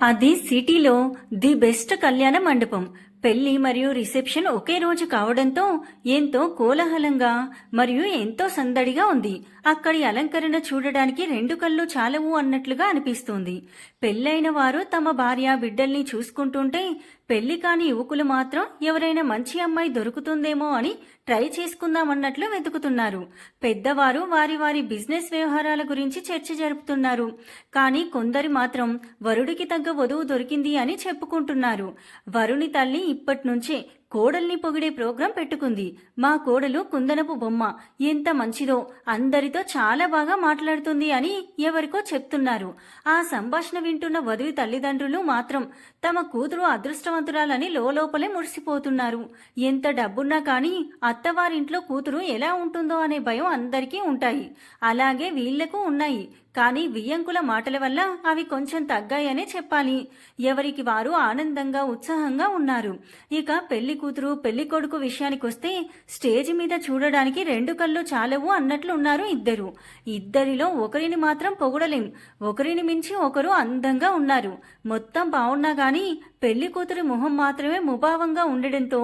అది సిటీలో the best కళ్యాణ మండపం. పెళ్లి మరియు రిసెప్షన్ ఒకే రోజు కావడంతో ఎంతో కోలాహలంగా మరియు ఎంతో సందడిగా ఉంది. అక్కడి అలంకరణ చూడడానికి రెండు కళ్ళు చాలవు అన్నట్లుగా అనిపిస్తుంది. పెళ్ళైన వారు తమ భార్య బిడ్డల్ని చూసుకుంటుంటే, పెళ్లి కాని యువకులు మాత్రం ఎవరైనా మంచి అమ్మాయి దొరుకుతుందేమో అని ట్రై చేసుకుందామన్నట్లు వెతుకుతున్నారు. పెద్దవారు వారి వారి బిజినెస్ వ్యవహారాల గురించి చర్చ జరుపుతున్నారు. కానీ కొందరు మాత్రం వరుడికి తగ్గ వధువు దొరికింది అని చెప్పుకుంటున్నారు. వరుని తల్లి ఇప్పటి నుంచే కోడల్ని పొగిడే ప్రోగ్రాం పెట్టుకుంది. మా కోడలు కుందనపు బొమ్మ, ఎంత మంచిదో, అందరితో చాలా బాగా మాట్లాడుతుంది అని ఎవరికో చెప్తున్నారు. ఆ సంభాషణ వింటున్న వధువు తల్లిదండ్రులు మాత్రం తమ కూతురు అదృష్టవంతురాలని లోపలే మురిసిపోతున్నారు. ఎంత డబ్బున్నా కానీ అత్తవారింట్లో కూతురు ఎలా ఉంటుందో అనే భయం అందరికీ ఉంటాయి. అలాగే వీళ్లకు ఉన్నాయి. కానీ వియ్యంకుల మాటల వల్ల అవి కొంచెం తగ్గాయనే చెప్పాలి. ఎవరికి వారు ఆనందంగా ఉత్సాహంగా ఉన్నారు. ఇక పెళ్లి కూతురు పెళ్లి కొడుకు విషయానికొస్తే స్టేజ్ మీద చూడడానికి రెండు కళ్ళు చాలవు అన్నట్లు ఉన్నారు ఇద్దరు. ఇద్దరిలో ఒకరిని మాత్రం పొగడలేం. ఒకరిని మించి ఒకరు అందంగా ఉన్నారు. మొత్తం బాగున్నా గానీ పెళ్లి కూతురి మొహం మాత్రమే ముభావంగా ఉండడంతో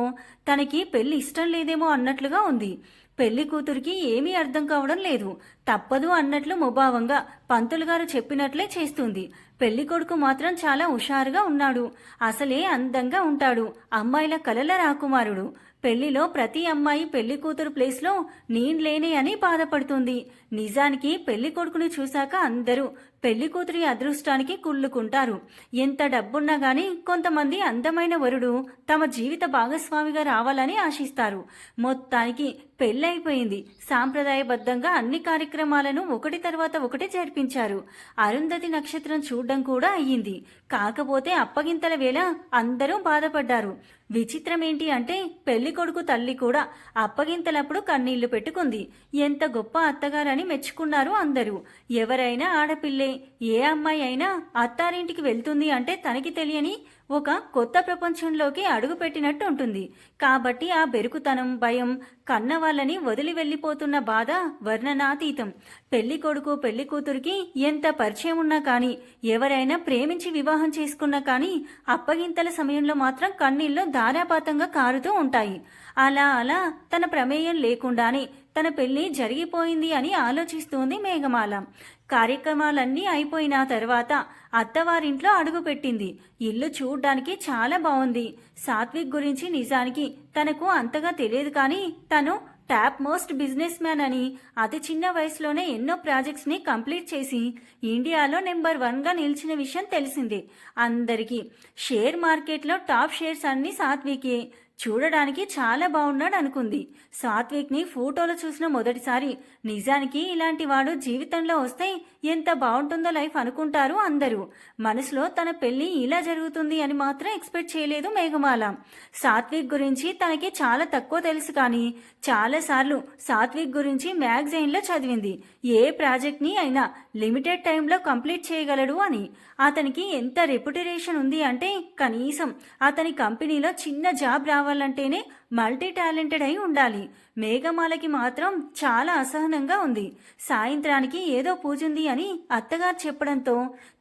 తనకి పెళ్లి ఇష్టం లేదేమో అన్నట్లుగా ఉంది. పెళ్లి కూతురికి ఏమీ అర్థం కావడం లేదు. తప్పదు అన్నట్లు ముభావంగా పంతులు గారు చెప్పినట్లే చేస్తుంది. పెళ్లి కొడుకు మాత్రం చాలా హుషారుగా ఉన్నాడు. అసలే అందంగా ఉంటాడు. అమ్మాయిల కలల రాకుమారుడు. పెళ్లిలో ప్రతి అమ్మాయి పెళ్లి కూతురు ప్లేస్లో నేను లేనే అని బాధపడుతుంది. నిజానికి పెళ్లి కొడుకుని చూశాక అందరూ పెళ్లి కూతురి అదృష్టానికి కుళ్ళుకుంటారు. ఎంత డబ్బున్నా గానీ కొంతమంది అందమైన వరుడు తమ జీవిత భాగస్వామిగా రావాలని ఆశిస్తారు. మొత్తానికి పెళ్ళైపోయింది. సాంప్రదాయబద్ధంగా అన్ని కార్యక్రమాలను ఒకటి తర్వాత ఒకటి జరిపించారు. అరుంధతి నక్షత్రం చూడడం కూడా అయ్యింది. కాకపోతే అప్పగింతల వేళ అందరూ బాధపడ్డారు. విచిత్రం ఏంటి అంటే పెళ్లి కొడుకు తల్లి కూడా అప్పగింతలప్పుడు కన్నీళ్లు పెట్టుకుంది. ఎంత గొప్ప అత్తగారని మెచ్చుకున్నారు అందరూ. ఎవరైనా ఆడపిల్లే, ఏ అమ్మాయి అయినా అత్తారింటికి వెళ్తుంది అంటే తనకి తెలియని ఒక కొత్త ప్రపంచంలోకి అడుగు పెట్టినట్టు ఉంటుంది. కాబట్టి ఆ బెరుకుతనం, భయం, కన్న వాళ్ళని వదిలి వెళ్లిపోతున్న బాధ వర్ణనాతీతం. పెళ్లి కొడుకు పెళ్లి కూతురికి ఎంత పరిచయం ఉన్నా కానీ, ఎవరైనా ప్రేమించి వివాహం చేసుకున్నా కానీ అప్పగింతల సమయంలో మాత్రం కన్నీళ్లు ధారాపాతంగా కారుతూ ఉంటాయి. అలా అలా తన ప్రమేయం లేకుండానే తన పెళ్లి జరిగిపోయింది అని ఆలోచిస్తోంది మేఘమాల. కార్యక్రమాలన్నీ అయిపోయిన తర్వాత అత్తవారింట్లో అడుగుపెట్టింది. ఇల్లు చూడ్డానికి చాలా బాగుంది. సాత్విక్ గురించి నిజానికి తనకు అంతగా తెలియదు కానీ తను టాప్ మోస్ట్ బిజినెస్ మ్యాన్ అని, అతి చిన్న వయసులోనే ఎన్నో ప్రాజెక్ట్స్ ని కంప్లీట్ చేసి ఇండియాలో నెంబర్ 1గా నిలిచిన విషయం తెలిసిందే అందరికీ. షేర్ మార్కెట్లో టాప్ షేర్స్ అన్ని సాత్వికే. చూడడానికి చాలా బాగున్నాడు అనుకుంది. సాత్విక్ ని ఫోటోలో చూసిన మొదటిసారి నిజానికి ఇలాంటి వాడు జీవితంలో వస్తే ఎంత బాగుంటుందో లైఫ్ అనుకుంటారు అందరూ. మనసులో తన పెళ్లి ఇలా జరుగుతుంది అని మాత్రం ఎక్స్పెక్ట్ చేయలేదు మేఘమాల. సాత్విక్ గురించి తనకి చాలా తక్కువ తెలుసు కానీ చాలాసార్లు సాత్విక్ గురించి మ్యాగజైన్లో చదివింది. ఏ ప్రాజెక్ట్ ని అయినా లిమిటెడ్ టైంలో కంప్లీట్ చేయగలడు అని. అతనికి ఎంత రెప్యుటేషన్ ఉంది అంటే కనీసం అతని కంపెనీలో చిన్న జాబ్ రావాలంటేనే మల్టీ టాలెంటెడ్ అయి ఉండాలి. మేఘమాలకి మాత్రం చాలా అసహనంగా ఉంది. సాయంత్రానికి ఏదో పూజుంది అని అత్తగారు చెప్పడంతో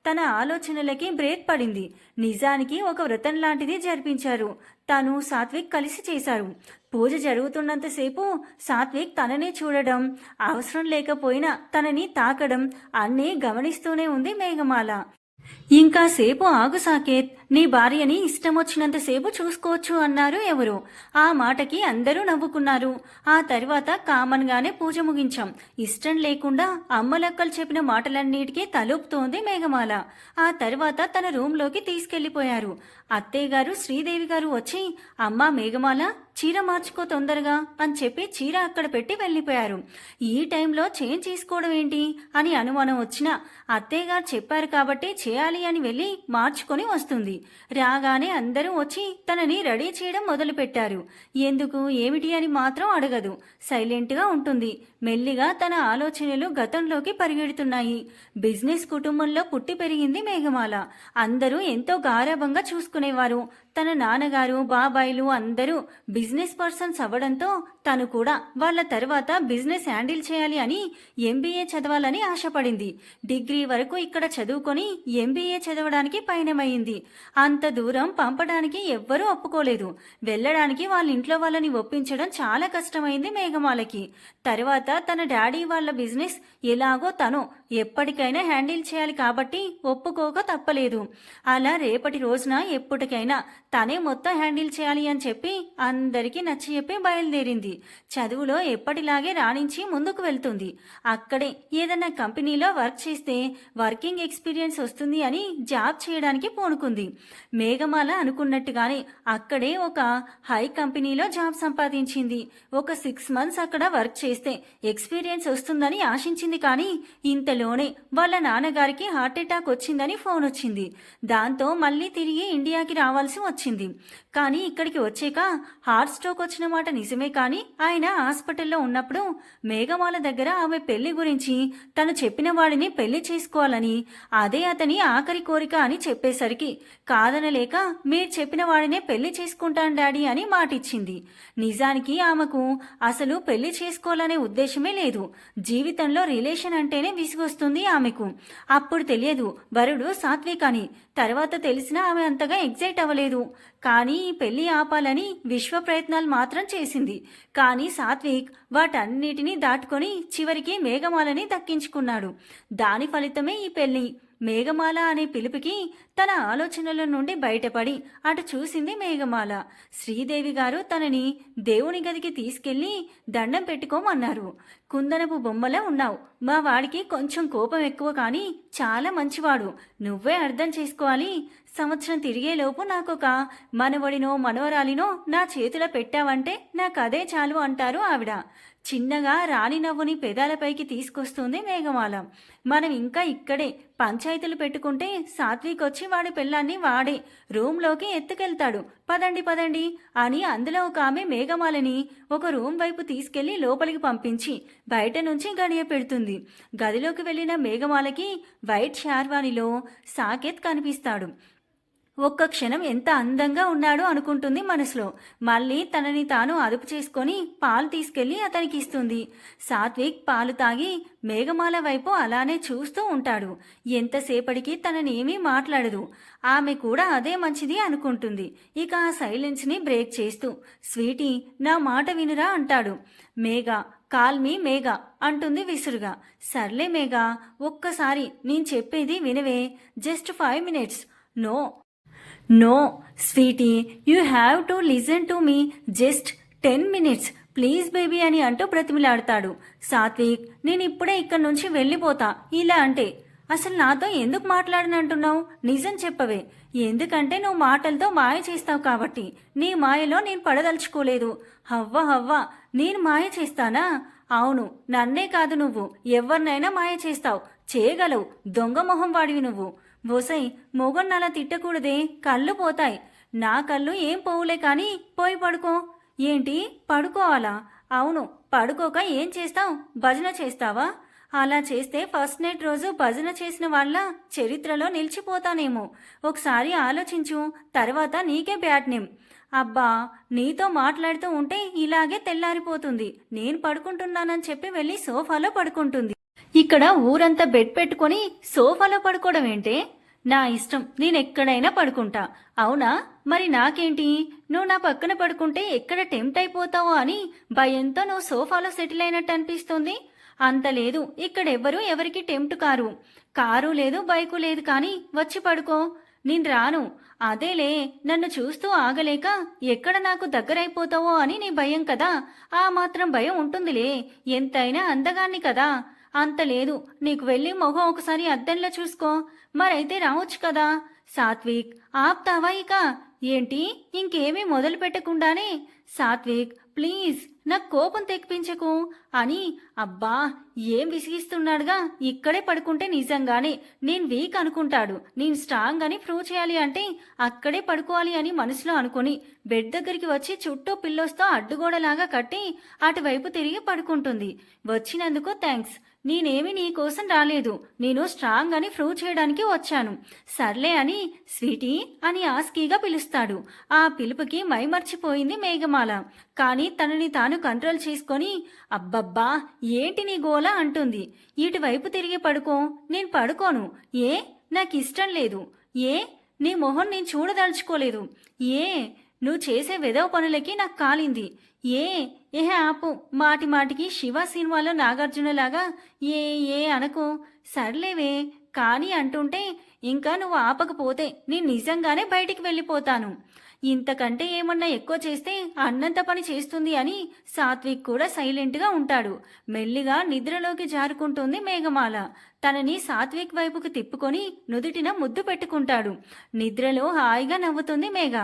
తన ఆలోచనలకి బ్రేక్ పడింది. నిజానికి ఒక వ్రతం లాంటిది జరిపించారు. తను సాత్విక్ కలిసి చేశారు. పూజ జరుగుతున్నంతసేపు సాత్విక్ తనని చూడడం, అవసరం లేకపోయినా తనని తాకడం అన్నీ గమనిస్తూనే ఉంది మేఘమాల. ఇంకాసేపు ఆగు సాకేత్, నీ భార్యని ఇష్టం వచ్చినంతసేపు చూసుకోవచ్చు అన్నారు ఎవరు. ఆ మాటకి అందరూ నవ్వుకున్నారు. ఆ తర్వాత కామన్ గానే పూజ ముగించాం. ఇష్టం లేకుండా అమ్మలక్కలు చెప్పిన మాటలన్నిటికీ తలుపుతోంది మేఘమాల. ఆ తర్వాత తన రూంలోకి తీసుకెళ్లిపోయారు. అత్తయ్య గారు శ్రీదేవి గారు వచ్చి, అమ్మా మేఘమాల, చీర మార్చుకో తొందరగా అని చెప్పి చీర అక్కడ పెట్టి వెళ్ళిపోయారు. ఈ టైంలో చేంజ్ చేసుకోవడం ఏంటి అని అనుమానం వచ్చినా అత్తయ్య గారు చెప్పారు కాబట్టి చేయాలి అని వెళ్ళి మార్చుకొని వస్తుంది. రాగానే అందరూ వచ్చి తనని రెడీ చేయడం మొదలు పెట్టారు. ఎందుకు ఏమిటి అని మాత్రం అడగదు. సైలెంట్గా ఉంటుంది. మెల్లిగా తన ఆలోచనలు గతంలోకి పరిగెడుతున్నాయి. బిజినెస్ కుటుంబంలో పుట్టి పెరిగింది మేఘమాల. అందరూ ఎంతో గారాబంగా చూసుకునేవారు. తన నాన్నగారు బాబాయిలు అందరూ బిజినెస్ పర్సన్స్ అవ్వడంతో తను కూడా వాళ్ళ తర్వాత బిజినెస్ హ్యాండిల్ చేయాలి అని ఎంబీఏ చదవాలని ఆశపడింది. డిగ్రీ వరకు ఇక్కడ చదువుకొని ఎంబీఏ చదవడానికి పయనమైంది. అంత దూరం పంపడానికి ఎవ్వరూ ఒప్పుకోలేదు. వెళ్ళడానికి వాళ్ళ ఇంట్లో వాళ్ళని ఒప్పించడం చాలా కష్టమైంది మేఘమాలకి. తర్వాత తన డాడీ వాళ్ళ బిజినెస్ ఎలాగో తను ఎప్పటికైనా హ్యాండిల్ చేయాలి కాబట్టి ఒప్పుకోక తప్పలేదు. అలా రేపటి రోజున ఎప్పటికైనా తనే మొత్తం హ్యాండిల్ చేయాలి అని చెప్పి అందరికీ నచ్చజెప్పి బయలుదేరింది. చదువులో ఎప్పటిలాగే రాణించి ముందుకు వెళ్తుంది. అక్కడే ఏదైనా కంపెనీలో వర్క్ చేస్తే వర్కింగ్ ఎక్స్పీరియన్స్ వస్తుంది అని జాబ్ చేయడానికి పూనుకుంది. మేఘమాల అనుకున్నట్టుగానే అక్కడే ఒక హై కంపెనీలో జాబ్ సంపాదించింది. ఒక 6 months అక్కడ వర్క్ చేస్తే ఎక్స్పీరియన్స్ వస్తుందని ఆశించింది. కానీ ఇంతలోనే వాళ్ళ నాన్నగారికి హార్ట్ అటాక్ వచ్చిందని ఫోన్ వచ్చింది. దాంతో మళ్ళీ తిరిగి ఇండియాకి రావాల్సి వచ్చింది. కానీ ఇక్కడికి వచ్చాక హార్ట్ స్ట్రోక్ వచ్చిన మాట నిజమే, కానీ ఆయన హాస్పిటల్లో ఉన్నప్పుడు మేఘమాల దగ్గర ఆమె పెళ్లి గురించి తను చెప్పిన వాడిని పెళ్లి చేసుకోవాలని, అదే అతని ఆఖరి కోరిక అని చెప్పేసరికి కాదనలేక మీరు చెప్పిన వాడినే పెళ్లి చేసుకుంటాను డాడీ అని మాటిచ్చింది. నిజానికి ఆమెకు అసలు పెళ్లి చేసుకోవాలనే ఉద్దేశమే లేదు. జీవితంలో రిలేషన్ అంటేనే విసుగొస్తుంది ఆమెకు. అప్పుడు తెలియదు వరుడు సాత్విక్ అని. తర్వాత తెలిసినా ఆమె అంతగా ఎగ్జైట్ అవ్వలేదు. కానీ ఈ పెళ్లి ఆపాలని విశ్వ ప్రయత్నాలు మాత్రం చేసింది. కానీ సాత్విక్ వాటన్నిటినీ దాటుకొని చివరికి మేఘమాలని దక్కించుకున్నాడు. దాని ఫలితమే ఈ పెళ్లి. మేఘమాల అనే పిలుపుకి తన ఆలోచనల నుండి బయటపడి అటు చూసింది మేఘమాల. శ్రీదేవి గారు తనని దేవుని గదికి తీసుకెళ్లి దండం పెట్టుకోమన్నారు. కుందనపు బొమ్మలా ఉన్నావు. మా వాడికి కొంచెం కోపం ఎక్కువ, కానీ చాలా మంచివాడు. నువ్వే అర్థం చేసుకోవాలి. సంవత్సరం తిరిగేలోపు నాకొక మనవడినో మనవరాలినో నా చేతిలో పెట్టావంటే నాకదే చాలు అంటారు ఆవిడ. చిన్నగా రాణి నవ్వుని పెదాలపైకి తీసుకొస్తుంది మేఘమాల. మనం ఇంకా ఇక్కడే పంచాయతీలు పెట్టుకుంటే సాత్విక్ వచ్చి వాడి పిల్లాన్ని వాడే రూమ్లోకి ఎత్తుకెళ్తాడు. పదండి పదండి అని అందులో ఒక ఆమె మేఘమాలని ఒక రూమ్ వైపు తీసుకెళ్లి లోపలికి పంపించి బయట నుంచి గడియ పెడుతుంది. గదిలోకి వెళ్లిన మేఘమాలకి వైట్ షార్వాణిలో సాకేత్ కనిపిస్తాడు. ఒక్క క్షణం ఎంత అందంగా ఉన్నాడో అనుకుంటుంది మనసులో. మళ్ళీ తనని తాను అదుపు చేసుకొని పాలు తీసుకెళ్లి అతనికి ఇస్తుంది. సాత్విక్ పాలు తాగి మేఘమాల వైపు అలానే చూస్తూ ఉంటాడు. ఎంతసేపటికి తననేమీ మాట్లాడదు. ఆమె కూడా అదే మంచిది అనుకుంటుంది. ఇక ఆ సైలెన్స్ని బ్రేక్ చేస్తూ స్వీటీ నా మాట వినురా అంటాడు. మేఘ కాల్ మీ మేఘ అంటుంది విసురుగా. సర్లే మేఘ, ఒక్కసారి నేను చెప్పేది వినవే. Just 5 minutes. No sweetie, you have to listen to me. Just 10 minutes please baby అని అంటూ బ్రతిమిలాడతాడు. సాత్విక్ నేను ఇప్పుడే ఇక్కడి నుంచి వెళ్ళిపోతా ఇలా అంటే, అసలు నాతో ఎందుకు మాట్లాడనంటున్నావు? నిజం చెప్పవే. ఎందుకంటే నువ్వు మాటలతో మాయ చేస్తావు కాబట్టి. నీ మాయలో నేను పడదలుచుకోలేదు. హవ్వ నేను మాయ చేస్తానా? అవును, నన్నే కాదు నువ్వు ఎవరినైనా మాయ చేస్తావు, చేయగలవు. దొంగ మొహం వాడివి నువ్వు. బోసై మొగన్నలా తిట్టకూడదే, కళ్ళు పోతాయి. నా కళ్ళు ఏం పోవులే, కానీ పోయి పడుకో. ఏంటి పడుకోవాలా? అవును, పడుకోక ఏం చేస్తావు? భజన చేస్తావా? అలా చేస్తే ఫస్ట్ నైట్ రోజు భజన చేసిన వాళ్ళ చరిత్రలో నిలిచిపోతానేమో. ఒకసారి ఆలోచించు, తర్వాత నీకే బ్యాడ్ నేమ్. అబ్బా, నీతో మాట్లాడుతూ ఉంటే ఇలాగే తెల్లారిపోతుంది. నేను పడుకుంటున్నానని చెప్పి వెళ్ళి సోఫాలో పడుకుంటుంది. ఇక్కడ ఊరంతా బెడ్ పెట్టుకొని సోఫాలో పడుకోవడం ఏంటే? నా ఇష్టం, నేనెక్కడైనా పడుకుంటా. అవునా, మరి నాకేంటి? నువ్వు నా పక్కన పడుకుంటే ఎక్కడ టెంప్ట్ అయిపోతావో అని భయంతో నువ్వు సోఫాలో సెటిల్ అయినట్టు అనిపిస్తుంది. అంత లేదు, ఇక్కడెవ్వరూ ఎవరికి టెంప్ట్ కారు. కారు లేదు, బైకు లేదు, కానీ వచ్చి పడుకో. నేను రాను. అదేలే, నన్ను చూస్తూ ఆగలేక ఎక్కడ నాకు దగ్గరైపోతావో అని నీ భయం కదా. ఆ మాత్రం భయం ఉంటుందిలే, ఎంతైనా అందగాన్ని కదా. అంత లేదు, నీకు వెళ్ళి మొహం ఒకసారి అద్దంలో చూసుకో. మరైతే రావచ్చు కదా. సాత్విక్ ఆప్తావా ఇక? ఏంటి, ఇంకేమీ మొదలు పెట్టకుండానే? సాత్విక్ ప్లీజ్ నాకు కోపం తెప్పించకు అని. అబ్బా, ఏం విసిగిస్తున్నాడుగా. ఇక్కడే పడుకుంటే నిజంగానే నేను వీక్ అనుకుంటాడు. నేను స్ట్రాంగ్ అని ప్రూవ్ చేయాలి అంటే అక్కడే పడుకోవాలి అని మనసులో అనుకుని బెడ్ దగ్గరికి వచ్చి చుట్టూ పిల్లోస్తో అడ్డుగోడలాగా కట్టి అటువైపు తిరిగి పడుకుంటుంది. వచ్చినందుకు థ్యాంక్స్. నేనేమి నీ కోసం రాలేదు, నేను స్ట్రాంగ్ అని ప్రూవ్ చేయడానికి వచ్చాను. సర్లే అని స్వీటీ అని ఆస్కీగా పిలుస్తాడు. ఆ పిలుపుకి మైమర్చిపోయింది మేఘమాల. కానీ తనని తాను కంట్రోల్ చేసుకొని అబ్బబ్బా ఏంటి నీ గోల అంటుంది. ఇటువైపు తిరిగి పడుకో. నేను పడుకోను. ఏ నాకిష్టం లేదు. ఏ నీ మొహం నేను చూడదలుచుకోలేదు. ఏ నువ్వు చేసే వెధవ పనులకి నాకు కాలింది. ఏ ఏహే ఆపు. మాటి మాటికి శివ సినిమాలో నాగార్జునలాగా ఏ ఏ అనకు. సర్లేవే కానీ అంటుంటే ఇంకా నువ్వు ఆపకపోతే నేను నిజంగానే బయటికి వెళ్ళిపోతాను. ఇంతకంటే ఏమన్నా ఎక్కువ చేస్తే అన్నంత పని చేస్తుంది అని సాత్విక్ కూడా సైలెంట్గా ఉంటాడు. మెల్లిగా నిద్రలోకి జారుకుంటుంది మేఘమాల. తనని సాత్విక్ వైపుకు తిప్పుకొని నుదుటిన ముద్దు పెట్టుకుంటాడు. నిద్రలో హాయిగా నవ్వుతుంది మేఘ.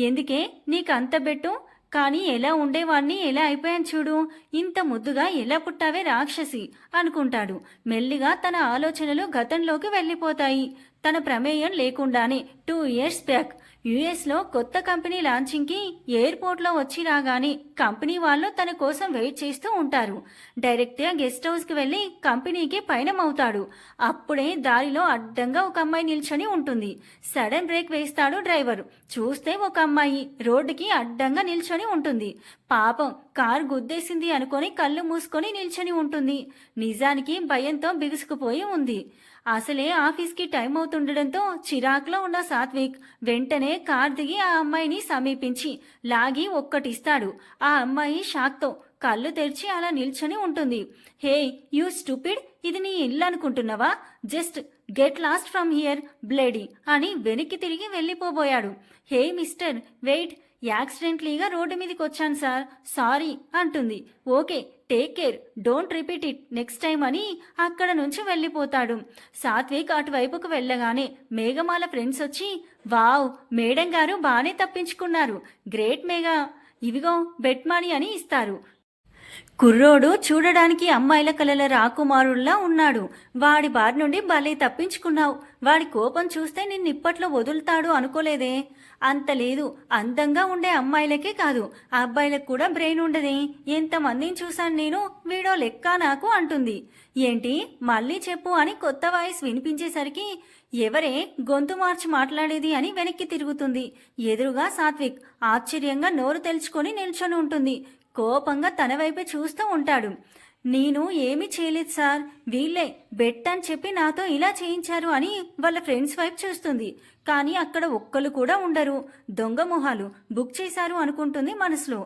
ఎందుకే నీకంత బెట్టు? కానీ ఎలా ఉండేవాణ్ణి ఎలా అయిపోయాను చూడు. ఇంత ముద్దుగా ఎలా పుట్టావే రాక్షసి అనుకుంటాడు. మెల్లిగా తన ఆలోచనలు గతంలోకి వెళ్ళిపోతాయి. తన ప్రమేయం లేకుండానే 2 years బ్యాక్ యుఎస్లో కొత్త కంపెనీ లాంచింగ్కి ఎయిర్పోర్ట్లో వచ్చి రాగానే కంపెనీ వాళ్ళు తన కోసం వెయిట్ చేస్తూ ఉంటారు. డైరెక్ట్గా గెస్ట్ హౌస్కి వెళ్ళి కంపెనీకి పయనమవుతాడు. అప్పుడే దారిలో అడ్డంగా ఒక అమ్మాయి నిల్చొని ఉంటుంది. సడన్ బ్రేక్ వేస్తాడు డ్రైవర్. చూస్తే ఒక అమ్మాయి రోడ్డుకి అడ్డంగా నిల్చొని ఉంటుంది. పాపం కారు గుద్దేసింది అనుకొని కళ్ళు మూసుకొని నిల్చొని ఉంటుంది. నిజానికి భయంతో బిగుసుకుపోయి ఉంది. అసలే ఆఫీస్కి టైం అవుతుండడంతో చిరాకులో ఉన్న సాత్విక్ వెంటనే కార్ దిగి ఆ అమ్మాయిని సమీపించి లాగి ఒక్కటిస్తాడు. ఆ అమ్మాయి షాక్తో కళ్ళు తెరిచి అలా నిల్చొని ఉంటుంది. హే యూ స్టూపిడ్, ఇది నీ ఇల్లు అనుకుంటున్నావా? Just get lost from here బ్లేడీ అని వెనక్కి తిరిగి వెళ్ళిపోబోయాడు. హే మిస్టర్ వెయిట్, యాక్సిడెంట్లీగా రోడ్డు మీదకి వచ్చాను సార్, సారీ అంటుంది. Okay take care, don't repeat it next time అని అక్కడ నుంచి వెళ్ళిపోతాడు. సాత్విక్ అటువైపుకు వెళ్ళగానే మేఘమాల ఫ్రెండ్స్ వచ్చి వావ్ మేడం గారు బాగానే తప్పించుకున్నారు, గ్రేట్ మేఘా, ఇవిగో బెట్ మనీ అని ఇస్తారు. కుర్రోడు చూడడానికి అమ్మాయిల కలల రాకుమారుల్లా ఉన్నాడు. వాడి బారి నుండి భలే తప్పించుకున్నావు. వాడి కోపం చూస్తే నిన్నిప్పట్లో వదులుతాడు అనుకోలేదే. అంత లేదు, అందంగా ఉండే అమ్మాయిలకే కాదు అబ్బాయిలకు కూడా బ్రెయిన్ ఉండదే. ఎంతమందిని చూశాను నేను, వీడో లెక్క నాకు అంటుంది. ఏంటి మళ్ళీ చెప్పు అని కొత్త వాయిస్ వినిపించేసరికి ఎవరే గొంతు మార్చి మాట్లాడేది అని వెనక్కి తిరుగుతుంది. ఎదురుగా సాత్విక్ ఆశ్చర్యంగా నోరు తెల్చుకొని నిల్చొని ఉంటుంది. కోపంగా తన వైపే చూస్తూ ఉంటాడు. నేను ఏమీ చేయలేదు సార్, వీళ్ళే బెట్ అని చెప్పి నాతో ఇలా చేయించారు అని వాళ్ళ ఫ్రెండ్స్ వైపు చూస్తుంది. కానీ అక్కడ ఒక్కరు కూడా ఉండరు. దొంగ మొహాలు, బుక్ చేశారు అనుకుంటుంది మనసులో.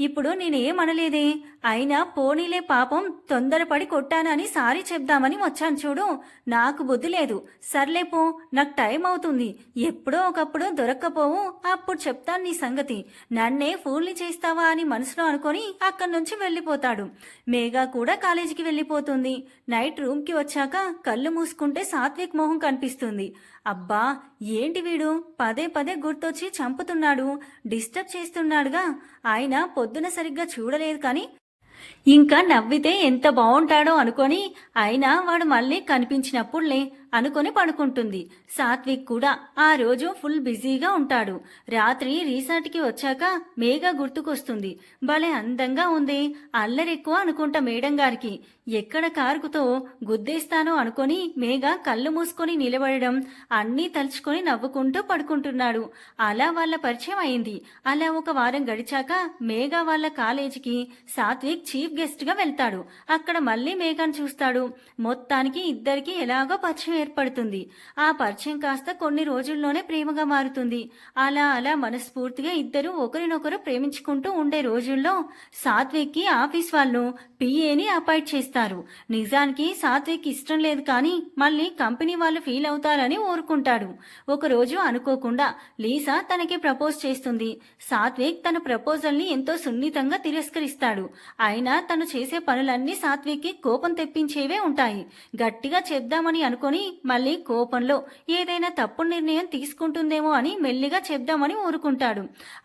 ఇప్పుడు నేనేమనలేదే, అయినా పోనీలే పాపం తొందరపడి కొట్టానని సారీ చెప్దామని వచ్చాను చూడు. నాకు బుద్ధి లేదు. సర్లేపో, నాకు టైం అవుతుంది. ఎప్పుడో ఒకప్పుడు దొరక్కపోవు, అప్పుడు చెప్తాను నీ సంగతి. నన్నే ఫూల్ని చేస్తావా అని మనసులో అనుకొని అక్కడి నుంచి వెళ్ళిపోతాడు. మేఘా కూడా కాలేజీకి వెళ్ళిపోతుంది. నైట్ రూమ్కి వచ్చాక కళ్ళు మూసుకుంటే సాత్విక్ మొహం కనిపిస్తుంది. అబ్బా ఏంటి వీడు పదే పదే గుర్తొచ్చి చంపుతున్నాడు, డిస్టర్బ్ చేస్తున్నాడుగా. ఆయన పొద్దున సరిగ్గా చూడలేదు కానీ ఇంకా నవ్వితే ఎంత బాగుంటాడో అనుకొని అయినా వాడు మళ్ళీ కనిపించినప్పుడులే అనుకొని పడుకుంటుంది. సాత్విక్ కూడా ఆ రోజు ఫుల్ బిజీగా ఉంటాడు. రాత్రి రిసార్ట్కి వచ్చాక మేఘ గుర్తుకొస్తుంది. భలే అందంగా ఉంది, అల్లరెక్కువ అనుకుంటా మేడం గారికి. ఎక్కడ కారుకుతో గుద్దేస్తానో అనుకొని మేఘ కళ్ళు మూసుకొని నిలబడడం అన్నీ తలుచుకొని నవ్వుకుంటూ పడుకుంటున్నాడు. అలా వాళ్ళ పరిచయం అయింది. అలా ఒక వారం గడిచాక మేఘ వాళ్ళ కాలేజీకి సాత్విక్ చీఫ్ గెస్ట్ గా వెళ్తాడు. అక్కడ మళ్ళీ మేఘను చూస్తాడు. మొత్తానికి ఇద్దరికి ఎలాగో పరిచయం ఏర్పడుతుంది. ఆ పరిచయం కాస్త కొన్ని రోజుల్లోనే ప్రేమగా మారుతుంది. అలా అలా మనస్ఫూర్తిగా ఇద్దరు ఒకరినొకరు ప్రేమించుకుంటూ ఉండే రోజుల్లో సాత్విక్ కి ఆఫీస్ వాళ్ళు పిఏని అపాయింట్ చేస్తారు. నిజానికి సాత్విక్ ఇష్టం లేదు కానీ మళ్ళీ కంపెనీ వాళ్ళు ఫీల్ అవుతారని ఊరుకుంటాడు. ఒకరోజు అనుకోకుండా లీసా తనకి ప్రపోజ్ చేస్తుంది. సాత్విక్ తన ప్రపోజల్ ని ఎంతో సున్నితంగా తిరస్కరిస్తాడు. అయినా తను చేసే పనులన్నీ సాత్విక్ కి కోపం తెప్పించేవే ఉంటాయి. గట్టిగా చెప్దామని అనుకొని మళ్ళీ కోపంలో ఏదైనా తప్పుడు నిర్ణయం తీసుకుంటుందేమో అని మెల్లిగా చెప్దామని ఊరుకుంటాడు.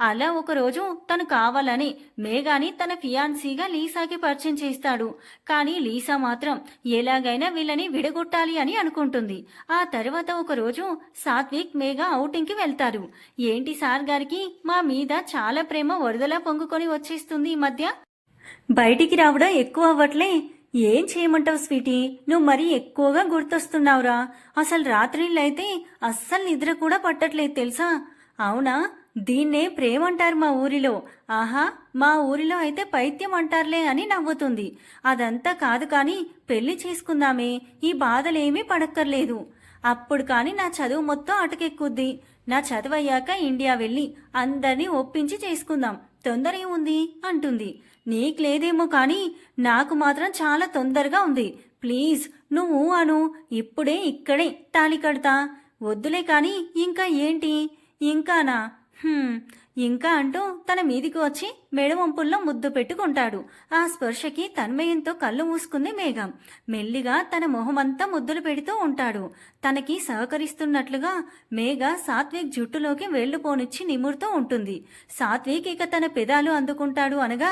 అలా ఒకరోజు తను కావాలని మేఘాని తన ఫియాన్సీగా లీసాకి పరిచయం చేస్తాడు. కానీ లీసా మాత్రం ఎలాగైనా వీళ్ళని విడగొట్టాలి అని అనుకుంటుంది. ఆ తర్వాత ఒకరోజు సాత్విక్ మేఘ ఔటింగ్కి వెళ్తారు. ఏంటి సార్ గారికి మా మీద చాలా ప్రేమ వరదలా పొంగుకొని వచ్చేస్తుంది ఈ మధ్య, బయటికి రావడం ఎక్కువ అవ్వట్లే. ఏం చేయమంటావు స్వీటీ, నువ్వు మరీ ఎక్కువగా గుర్తొస్తున్నావురా. అసలు రాత్రిళ్ళైతే అస్సలు నిద్ర కూడా పట్టట్లేదు తెలుసా. అవునా, దీన్నే ప్రేమంటారు మా ఊరిలో. ఆహా, మా ఊరిలో అయితే పైత్యం అంటారులే అని నవ్వుతుంది. అదంతా కాదు కానీ పెళ్లి చేసుకుందామే, ఈ బాధలేమీ పడక్కర్లేదు. అప్పుడు కానీ నా చదువు మొత్తం అటకెక్కుద్ది. నా చదువు అయ్యాక ఇండియా వెళ్ళి అందరినీ ఒప్పించి చేసుకుందాం, తొందర ఏముంది అంటుంది. నీకు లేదేమో కానీ నాకు మాత్రం చాలా తొందరగా ఉంది. ప్లీజ్ నువ్వు అను, ఇప్పుడే ఇక్కడే తాళి కడతా. వద్దులే కానీ ఇంకా ఏంటి? ఇంకానా? హ్మ్, ఇంకా అంటూ తన మీదికి వచ్చి మెడవంపుల్లో ముద్దు పెట్టుకుంటాడు. ఆ స్పర్శకి తన్మయంతో కళ్ళు మూసుకుంది మేఘ. మెల్లిగా తన మొహమంతా ముద్దులు పెడుతూ ఉంటాడు. తనకి సహకరిస్తున్నట్లుగా మేఘ సాత్విక్ జుట్టులోకి వేళ్లు పోనిచ్చి నిమురుతూ ఉంటుంది. సాత్విక్ ఇక తన పెదాలు అందుకుంటాడు అనగా,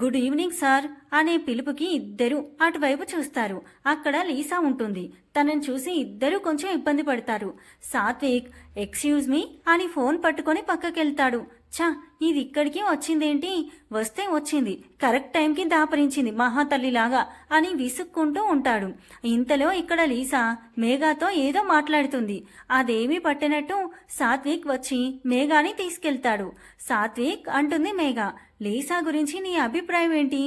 గుడ్ ఈవినింగ్ సార్ అనే పిలుపుకి ఇద్దరు అటువైపు చూస్తారు. అక్కడ లీసా ఉంటుంది. తనని చూసి ఇద్దరూ కొంచెం ఇబ్బంది పడతారు. సాత్విక్ ఎక్స్క్యూజ్ మీ అని ఫోన్ పట్టుకొని పక్కకెళ్తాడు. ఛా, ఇది ఇక్కడికి వచ్చిందేంటి? వస్తే వచ్చింది, కరెక్ట్ టైంకి దాపరించింది మహాతల్లిలాగా అని విసుక్కుంటూ ఉంటాడు. ఇంతలో ఇక్కడ లీసా మేఘాతో ఏదో మాట్లాడుతుంది. అదేమీ పట్టినట్టు సాత్విక్ వచ్చి మేఘాని తీసుకెళ్తాడు. సాత్విక్ అంటుంది మేఘ, లీసా గురించి నీ అభిప్రాయం ఏంటి?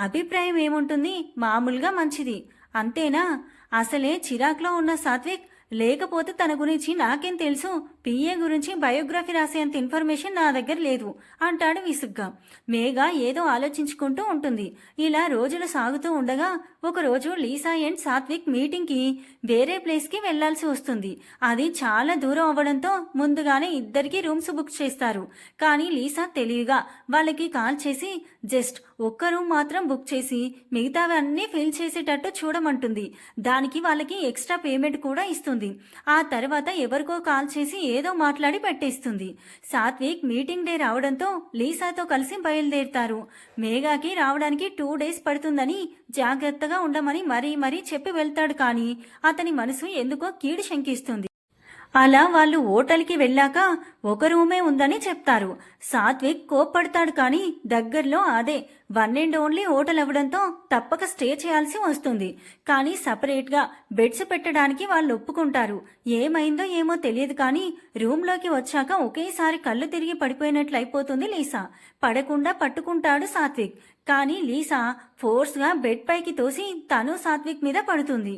అభిప్రాయం ఏముంటుంది, మామూలుగా మంచిది అంతేనా? అసలే చిరాక్లో ఉన్న సాత్విక్, లేకపోతే తన గురించి నాకేం తెలుసు, పిఏ గురించి బయోగ్రఫీ రాసేంత ఇన్ఫర్మేషన్ నా దగ్గర లేదు అంటాడు విసుగ్గా. మేఘ ఏదో ఆలోచించుకుంటూ ఉంటుంది. ఇలా రోజులు సాగుతూ ఉండగా ఒకరోజు లీసా అండ్ సాత్విక్ మీటింగ్కి వేరే ప్లేస్కి వెళ్లాల్సి వస్తుంది. అది చాలా దూరం అవ్వడంతో ముందుగానే ఇద్దరికి రూమ్స్ బుక్ చేస్తారు. కానీ లీసా తెలివిగా వాళ్ళకి కాల్ చేసి జస్ట్ ఒక్క రూమ్ మాత్రం బుక్ చేసి మిగతావన్నీ ఫిల్ చేసేటట్టు చూడమంటుంది. దానికి వాళ్ళకి ఎక్స్ట్రా పేమెంట్ కూడా ఇస్తుంది. ఆ తర్వాత ఎవరికో కాల్ చేసి ఏదో మాట్లాడి పెట్టేస్తుంది. సాత్విక్ మీటింగ్ డే రావడంతో లీసాతో కలిసి బయలుదేరుతారు. మేఘాకి రావడానికి 2 days పడుతుందని జాగ్రత్తగా ఉండమని మరీ చెప్పి వెళ్తాడు. కానీ అతని మనసు ఎందుకో కీడు శంకిస్తుంది. అలా వాళ్ళు హోటల్కి వెళ్ళాక ఒక రూమే ఉందని చెప్తారు. సాత్విక్ కోప్పడతాడు. కానీ దగ్గరలో అదే 1 and only హోటల్ అవ్వడంతో తప్పక స్టే చేయాల్సి వస్తుంది. కానీ సపరేట్గా బెడ్స్ పెట్టడానికి వాళ్ళు ఒప్పుకుంటారు. ఏమైందో ఏమో తెలియదు కానీ రూమ్లోకి వచ్చాక ఒకేసారి కళ్ళు తిరిగి పడిపోయినట్లు అయిపోతుంది లీసా. పడకుండా పట్టుకుంటాడు సాత్విక్. కానీ లీసా ఫోర్స్గా బెడ్ పైకి తోసి తను సాత్విక్ మీద పడుతుంది.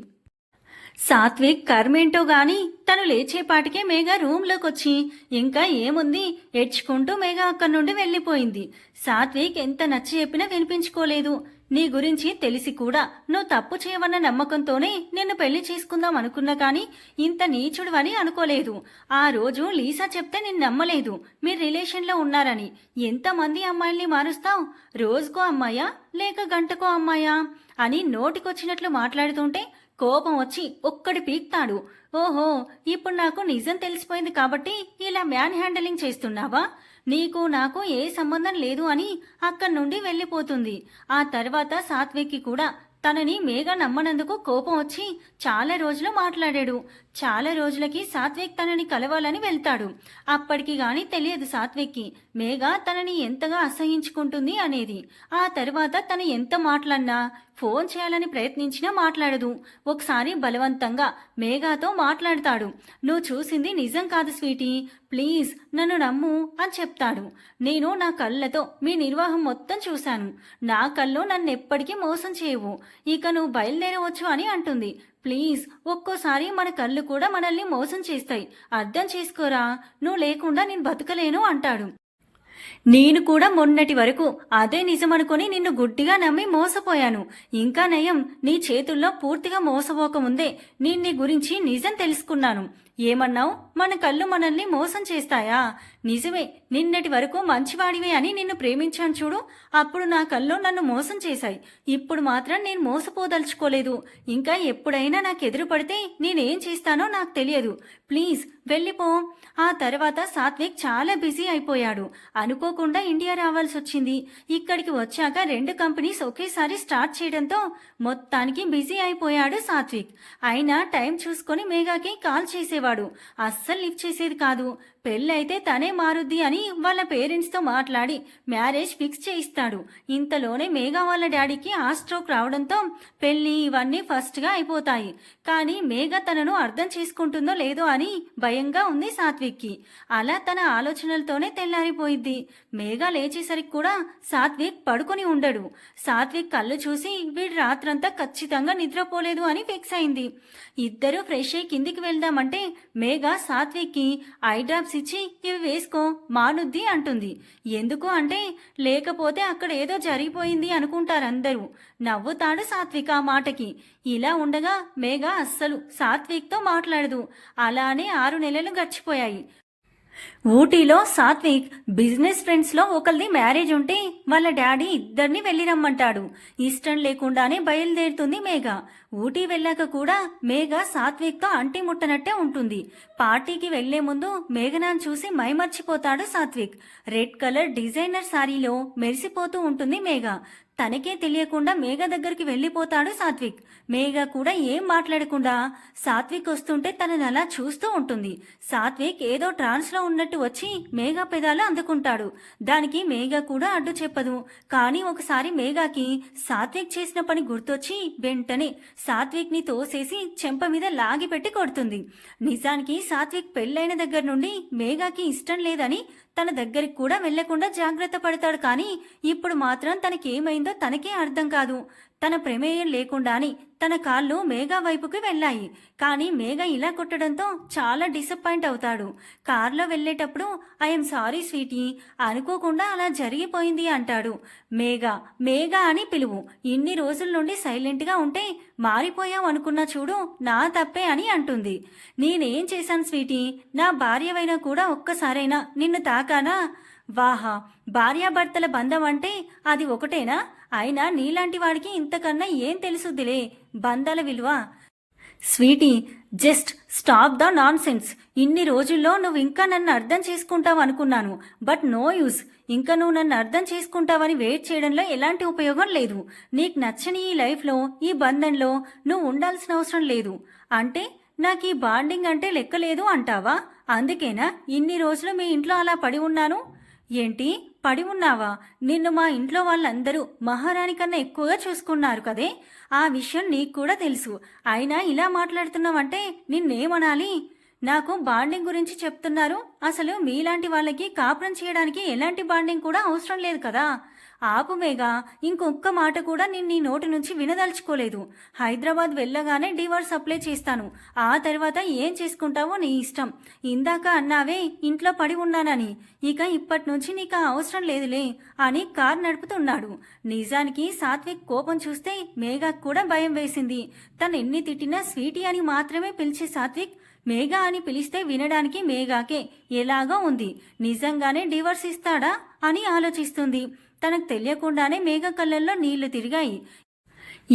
సాత్విక్ కర్మేంటో గాని తను లేచేపాటికే మేఘ రూమ్లోకి వచ్చి ఇంకా ఏముంది ఏడ్చుకుంటూ మేఘ అక్కడి నుండి వెళ్ళిపోయింది. సాత్విక్ ఎంత నచ్చ చెప్పినా వినిపించుకోలేదు. నీ గురించి తెలిసి కూడా నువ్వు తప్పు చేయవన్న నమ్మకంతోనే నిన్ను పెళ్లి చేసుకుందాం అనుకున్నా కానీ ఇంత నీచుడు అని అనుకోలేదు. ఆ రోజు లీసా చెప్తే నేను నమ్మలేదు మీరు రిలేషన్లో ఉన్నారని. ఎంతమంది అమ్మాయిల్ని మారుస్తావు? రోజుకో అమ్మాయా లేక గంటకో అమ్మాయా అని నోటికొచ్చినట్లు మాట్లాడుతుంటే కోపం వచ్చి ఒక్కడి పీక్తాడు. ఓహో, ఇప్పుడు నాకు నిజం తెలిసిపోయింది కాబట్టి ఇలా మ్యాన్ హ్యాండలింగ్ చేస్తున్నావా? నీకు నాకు ఏ సంబంధం లేదు అని అక్కడి నుండి వెళ్ళిపోతుంది. ఆ తర్వాత సాత్విక్కి కూడా తనని మేఘ నమ్మనందుకు కోపం వచ్చి చాలా రోజులు మాట్లాడాడు. చాలా రోజులకి సాత్విక్ తనని కలవాలని వెళ్తాడు. అప్పటికి గాని తెలియదు సాత్విక్కి మేఘ తనని ఎంతగా అసహించుకుంటుంది అనేది. ఆ తర్వాత తను ఎంత మాట్లాడినా ఫోన్ చేయాలని ప్రయత్నించినా మాట్లాడదు. ఒకసారి బలవంతంగా మేఘాతో మాట్లాడతాడు. నువ్వు చూసింది నిజం కాదు స్వీటీ, ప్లీజ్ నన్ను నమ్ము అని చెప్తాడు. నేను నా కళ్ళతో మీ నిర్వాహం మొత్తం చూశాను. నా కళ్ళు నన్ను ఎప్పటికీ మోసం చేయవు. ఇక నువ్వు బయలుదేరవచ్చు అని అంటుంది. ప్లీజ్, ఒక్కోసారి మన కళ్ళు కూడా మనల్ని మోసం చేస్తాయి, అర్థం చేసుకోరా. నువ్వు లేకుండా నేను బతకలేను అంటాడు. నేను కూడా మొన్నటి వరకు అదే నిజమనుకొని నిన్ను గుడ్డిగా నమ్మి మోసపోయాను. ఇంకా నయం, నీ చేతుల్లో పూర్తిగా మోసపోకముందే నేను నీ గురించి నిజం తెలుసుకున్నాను. ఏమన్నావు? మన కళ్ళు మనల్ని మోసం చేస్తాయా? నిజమే, నిన్నటి వరకు మంచివాడివే అని నిన్ను ప్రేమించాను చూడు, అప్పుడు నా కళ్ళు నన్ను మోసం చేశాయి. ఇప్పుడు మాత్రం నేను మోసపోదలుచుకోలేదు. ఇంకా ఎప్పుడైనా నాకు ఎదురు పడితే నేనేం చేస్తానో నాకు తెలియదు. ప్లీజ్ వెళ్ళిపో ఆ తర్వాత సాత్విక్ చాలా బిజీ అయిపోయాడు. అనుకోకుండా ఇండియా రావాల్సి వచ్చింది. ఇక్కడికి వచ్చాక 2 కంపెనీస్ ఒకేసారి స్టార్ట్ చేయడంతో మొత్తానికి బిజీ అయిపోయాడు సాత్విక్. అయినా టైం చూసుకొని మేఘాకి కాల్ చేసేవాడు. అస్సలు లిఫ్ట్ చేసేది కాదు. పెళ్ళైతే తనే మారుద్ది అని వాళ్ళ పేరెంట్స్తో మాట్లాడి మ్యారేజ్ ఫిక్స్ చేయిస్తాడు. ఇంతలోనే మేఘా వాళ్ళ డాడీకి స్ట్రోక్ రావడంతో పెళ్లి ఇవన్నీ ఫస్ట్గా అయిపోతాయి. కానీ మేఘా తనను అర్థం చేసుకుంటుందో లేదో అని భయంగా ఉంది సాత్విక్కి. అలా తన ఆలోచనలతోనే తెల్లారిపోయింది. మేఘా లేచేసరికి కూడా సాత్విక్ పడుకొని ఉండడు. సాత్విక్ కళ్ళు చూసి వీడు రాత్రంతా ఖచ్చితంగా నిద్రపోలేదు అని ఫిక్స్ అయింది. ఇద్దరూ ఫ్రెష్ అయ్యి కిందికి వెళ్దామంటే మేఘా సాత్విక్కి ఐ డ్రాప్స్ ఇచ్చి ఇవి వేసుకో మానుద్ది అంటుంది. ఎందుకు అంటే లేకపోతే అక్కడ ఏదో జరిగిపోయింది అనుకుంటారందరూ. నవ్వుతాడు సాత్విక్ ఆ మాటకి. ఇలా ఉండగా మేఘా అస్సలు సాత్విక్తో మాట్లాడదు. అలానే 6 నెలలు గడిచిపోయాయి. ఊటీలో సాత్విక్ బిజినెస్ ఫ్రెండ్స్లో ఒకరిది మ్యారేజ్ ఉంటే వాళ్ళ డాడీ ఇద్దరిని వెళ్ళి రమ్మంటాడు. ఇష్టం లేకుండానే బయలుదేరుతుంది మేఘ. ఊటీ వెళ్ళాక కూడా మేఘ సాత్విక్తో అంటి ముట్టనట్టే ఉంటుంది. పార్టీకి వెళ్లే ముందు మేఘనాన్ని చూసి మైమర్చిపోతాడు సాత్విక్. రెడ్ కలర్ డిజైనర్ సారీలో మెరిసిపోతూ ఉంటుంది మేఘ. తనకే తెలియకుండా మేఘ దగ్గరికి వెళ్ళిపోతాడు సాత్విక్. మేఘ కూడా ఏం మాట్లాడకుండా సాత్విక్ వస్తుంటే తనని అలా చూస్తూ ఉంటుంది. సాత్విక్ ఏదో ట్రాన్స్లో ఉన్నట్టు వచ్చి మేఘ పెదాలు అందుకుంటాడు. దానికి మేఘ కూడా అడ్డు చెప్పదు. కానీ ఒకసారి మేఘకి సాత్విక్ చేసిన పని గుర్తొచ్చి వెంటనే సాత్విక్ని తోసేసి చెంప మీద లాగిపెట్టి కొడుతుంది. నిజానికి సాత్విక్ పెళ్ళైన దగ్గర నుండి మేఘకి ఇష్టం లేదని తన దగ్గరికి కూడా వెళ్లకుండా జాగ్రత్త పడతాడు. కానీ ఇప్పుడు మాత్రం తనకేమైందో తనకే అర్థం కాదు. తన ప్రమేయం లేకుండానే తన కాళ్ళు మేఘ వైపుకి వెళ్ళాయి. కానీ మేఘ ఇలా కొట్టడంతో చాలా డిసప్పాయింట్ అవుతాడు. కార్లో వెళ్ళేటప్పుడు ఐఎమ్ సారీ స్వీటీ, అనుకోకుండా అలా జరిగిపోయింది అంటాడు. మేఘ మేఘ అని పిలువు. ఇన్ని రోజుల నుండి సైలెంట్గా ఉంటే మారిపోయావు అనుకున్నా చూడు, నా తప్పే అని అంటుంది. నేనేం చేశాను స్వీటీ? నా భార్యవైనా కూడా ఒక్కసారైనా నిన్ను తాకానా? వాహా, భార్యాభర్తల బంధం అంటే అది ఒకటేనా? అయినా నీలాంటి వాడికి ఇంతకన్నా ఏం తెలుసుద్దిలే బంధాల విలువ. Sweetie, just stop the nonsense. ఇన్ని రోజుల్లో నువ్వు ఇంకా నన్ను అర్థం చేసుకుంటావు అనుకున్నాను. But no use. ఇంకా నువ్వు నన్ను అర్థం చేసుకుంటావని వెయిట్ చేయడంలో ఎలాంటి ఉపయోగం లేదు. నీకు నచ్చని ఈ లైఫ్లో, ఈ బంధంలో నువ్వు ఉండాల్సిన అవసరం లేదు. అంటే నాకు ఈ బాండింగ్ అంటే లెక్కలేదు అంటావా? అందుకేనా ఇన్ని రోజులు మీ ఇంట్లో అలా పడి ఉన్నాను? ఏంటి పడి ఉన్నావా? నిన్ను మా ఇంట్లో వాళ్ళందరూ మహారాణి కన్నా ఎక్కువగా చూసుకున్నారు కదే. ఆ విషయం నీకు కూడా తెలుసు. అయినా ఇలా మాట్లాడుతున్నావంటే నిన్నేమనాలి? నాకు బాండింగ్ గురించి చెప్తున్నారు. అసలు మీలాంటి వాళ్ళకి కాపురం చేయడానికి ఎలాంటి బాండింగ్ కూడా అవసరం లేదు కదా. ఆపు మేఘ, ఇంకొక్క మాట కూడా నేను నీ నోటి నుంచి వినదలుచుకోలేదు. హైదరాబాద్ వెళ్ళగానే డివోర్స్ అప్లై చేస్తాను. ఆ తర్వాత ఏం చేసుకుంటావో నీ ఇష్టం. ఇందాక అన్నావే ఇంట్లో పడి ఉన్నానని, ఇక ఇప్పటి నుంచి నీకు అవసరం లేదులే అని కారు నడుపుతున్నాడు. నిజానికి సాత్విక్ కోపం చూస్తే మేఘకు కూడా భయం వేసింది. తను ఎన్ని తిట్టినా స్వీటీ అని మాత్రమే పిలిచే సాత్విక్ మేఘ అని పిలిస్తే వినడానికి మేఘాకే ఎలాగో ఉంది. నిజంగానే డివోర్స్ ఇస్తాడా అని ఆలోచిస్తుంది. తనకు తెలియకుండానే మేఘ కళ్ళల్లో నీళ్లు తిరిగాయి.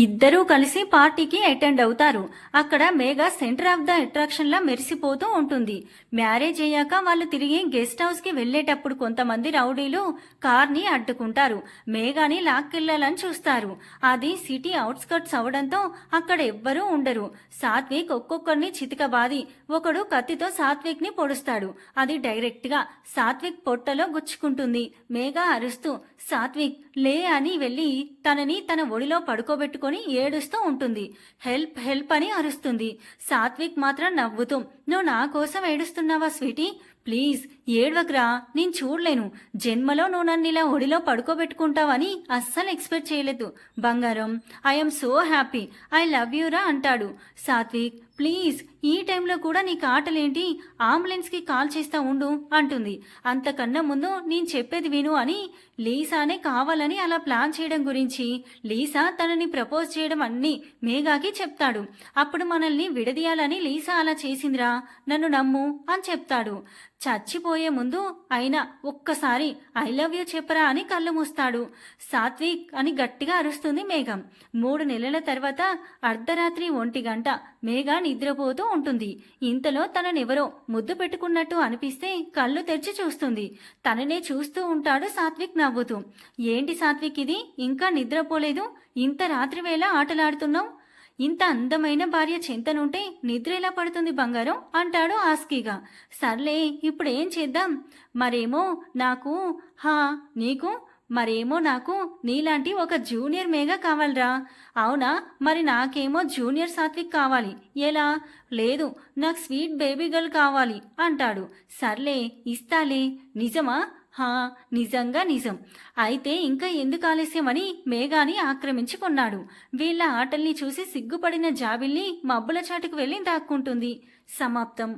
ఇద్దరూ కలిసి పార్టీకి అటెండ్ అవుతారు. అక్కడ Megha centre of the attraction లా మెరిసిపోతూ ఉంటుంది. మ్యారేజ్ అయ్యాక వాళ్ళు తిరిగి గెస్ట్ హౌస్ కి వెళ్లేటప్పుడు కొంతమంది రౌడీలు కార్ని అడ్డుకుంటారు. మేఘాని లాక్కెళ్లాలని చూస్తారు. అది సిటీ అవుట్స్కర్ట్స్ అవడంతో అక్కడ ఎవ్వరూ ఉండరు. సాత్విక్ ఒక్కొక్కరిని చితకబాది ఒకడు కత్తితో సాత్విక్ ని పొడుస్తాడు. అది డైరెక్ట్ గా సాత్విక్ పొట్టలో గుచ్చుకుంటుంది. మేఘ అరుస్తూ సాత్విక్ లే అని వెళ్లి తనని తన ఒడిలో పడుకోబెట్టుకొని ఏడుస్తూ ఉంటుంది. హెల్ప్ హెల్ప్ అని అరుస్తుంది. సాత్విక్ మాత్రం నవ్వుతూ నువ్వు నా కోసం ఏడుస్తున్నావా స్వీటీ? ప్లీజ్ ఏడవకురా, నేను చూడలేను. జన్మలో నువ్వు నన్ను ఇలా ఒడిలో పడుకోబెట్టుకుంటావని అస్సలు ఎక్స్పెక్ట్ చేయలేదు బంగారం. I'm so happy, I love యూరా అంటాడు. సాత్విక్ ప్లీజ్ ఈ టైంలో కూడా నీకు ఆటలేంటి? అంబులెన్స్కి కాల్ చేస్తా ఉండు అంటుంది. అంతకన్నా ముందు నేను చెప్పేది విను అని లీసానే కావాలని అలా ప్లాన్ చేయడం గురించి, లీసా తనని ప్రపోజ్ చేయడం అన్నీ మేఘాకి చెప్తాడు. అప్పుడు మనల్ని విడదీయాలని లీసా అలా చేసిందిరా, నన్ను నమ్ము అని చెప్తాడు. చచ్చిపోయే ముందు అయినా ఒక్కసారి ఐ లవ్ యూ చెప్పరా అని కళ్ళు మూస్తాడు. సాత్విక్ అని గట్టిగా అరుస్తుంది మేఘం. 3 నెలల తర్వాత అర్ధరాత్రి 1 గంట మేఘ నిద్రపోతూ ఉంటుంది. ఇంతలో తననెవరో ముద్దు పెట్టుకున్నట్టు అనిపిస్తే కళ్ళు తెరిచి చూస్తుంది. తననే చూస్తూ ఉంటాడు సాత్విక్ నవ్వుతూ. ఏంటి సాత్విక్ ఇది, ఇంకా నిద్రపోలేదు? ఇంత రాత్రి వేళ ఆటలాడుతున్నావు? ఇంత అందమైన భార్య చింతనుంటే నిద్ర ఎలా పడుతుంది బంగారం అంటాడు ఆస్కీగా. సర్లే ఇప్పుడేం చేద్దాం? మరేమో నాకు హా నీకు మరేమో నాకు నీలాంటి ఒక జూనియర్ మేఘ కావాలరా. అవునా, మరి నాకేమో జూనియర్ సాత్విక్ కావాలి. ఎలా? లేదు, నాకు స్వీట్ బేబీ గర్ల్ కావాలి అంటాడు. సర్లే ఇస్తాలే. నిజమా? హా, నిజంగా నిజం. అయితే ఇంకా ఎందుకు ఆలస్యమని మేఘాని ఆక్రమించుకున్నాడు. వీళ్ళ ఆటల్ని చూసి సిగ్గుపడిన జాబిల్లి మబ్బుల చాటుకు వెళ్ళి దాక్కుంటుంది. సమాప్తం.